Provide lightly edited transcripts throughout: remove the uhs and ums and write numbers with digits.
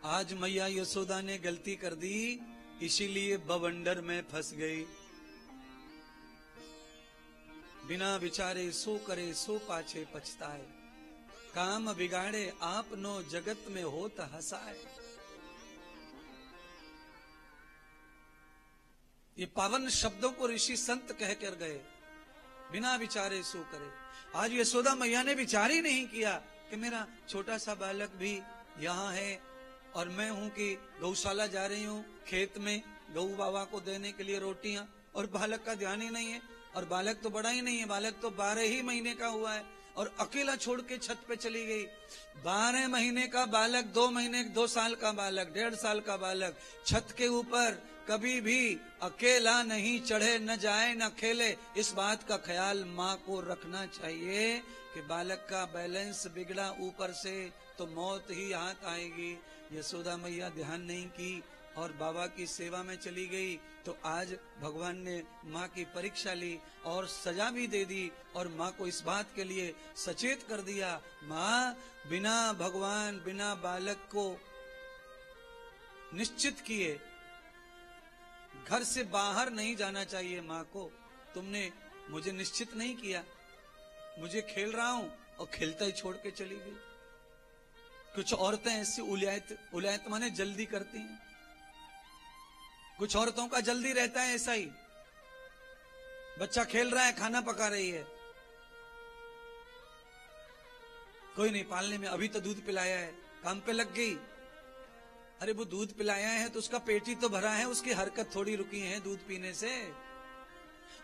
आज मैया यशोदा ने गलती कर दी, इसीलिए बवंडर में फंस गई। बिना विचारे सो करे सो पाछे पछताए, काम बिगाड़े आप नो जगत में होत हसाए। ये पावन शब्दों को ऋषि संत कह कर गए, बिना विचारे सो करे। आज यशोदा मैया ने विचार ही नहीं किया कि मेरा छोटा सा बालक भी यहाँ है और मैं हूं कि गौशाला जा रही हूँ, खेत में गौ बाबा को देने के लिए रोटियां, और बालक का ध्यान ही नहीं है। और बालक तो बड़ा ही नहीं है, बालक तो 12 ही महीने का हुआ है और अकेला छोड़ के छत पे चली गई। 12 महीने का बालक, 2 महीने, 2 साल का बालक, 1.5 साल का बालक छत के ऊपर कभी भी अकेला नहीं चढ़े, न जाए न खेले। इस बात का ख्याल माँ को रखना चाहिए कि बालक का बैलेंस बिगड़ा ऊपर से तो मौत ही हाथ आएगी। यशोदा मैया ध्यान नहीं की और बाबा की सेवा में चली गई। तो आज भगवान ने माँ की परीक्षा ली और सजा भी दे दी और माँ को इस बात के लिए सचेत कर दिया, माँ बिना भगवान, बिना बालक को निश्चित किए घर से बाहर नहीं जाना चाहिए। माँ को तुमने मुझे निश्चित नहीं किया, मुझे खेल रहा हूं और खेलता ही छोड़ के चली गई। कुछ औरतें ऐसी उलायत माने जल्दी करती हैं, कुछ औरतों का जल्दी रहता है ऐसा ही। बच्चा खेल रहा है, खाना पका रही है, कोई नहीं पालने में, अभी तो दूध पिलाया है, काम पे लग गई। अरे वो दूध पिलाया है तो उसका पेट ही तो भरा है, उसकी हरकत थोड़ी रुकी है दूध पीने से।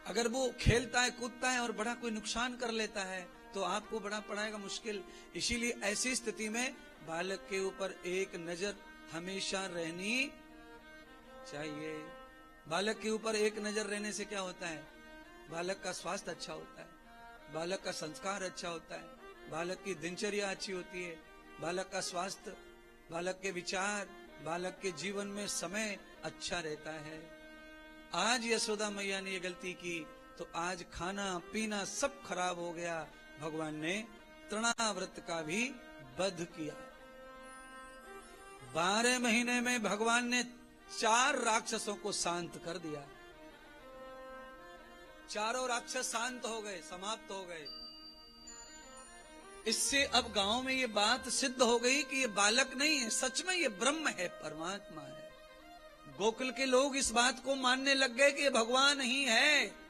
अगर वो खेलता है, कूदता है और बड़ा कोई नुकसान कर लेता है तो आपको बड़ा पड़ेगा मुश्किल। इसीलिए ऐसी स्थिति में बालक के ऊपर एक नजर हमेशा रहनी चाहिए। बालक के ऊपर एक नजर रहने से क्या होता है? बालक का स्वास्थ्य अच्छा होता है, बालक का संस्कार अच्छा होता है, बालक की दिनचर्या अच्छी होती है, बालक का स्वास्थ्य, बालक के विचार, बालक के जीवन में समय अच्छा रहता है। आज यशोदा मैया ने ये गलती की तो आज खाना पीना सब खराब हो गया। भगवान ने तृणाव्रत का भी वध किया। 12 महीने में भगवान ने 4 राक्षसों को शांत कर दिया। चारों राक्षस शांत हो गए, समाप्त हो गए। इससे अब गांव में ये बात सिद्ध हो गई कि ये बालक नहीं है, सच में ये ब्रह्म है, परमात्मा है। गोकुल के लोग इस बात को मानने लग गए कि ये भगवान ही है।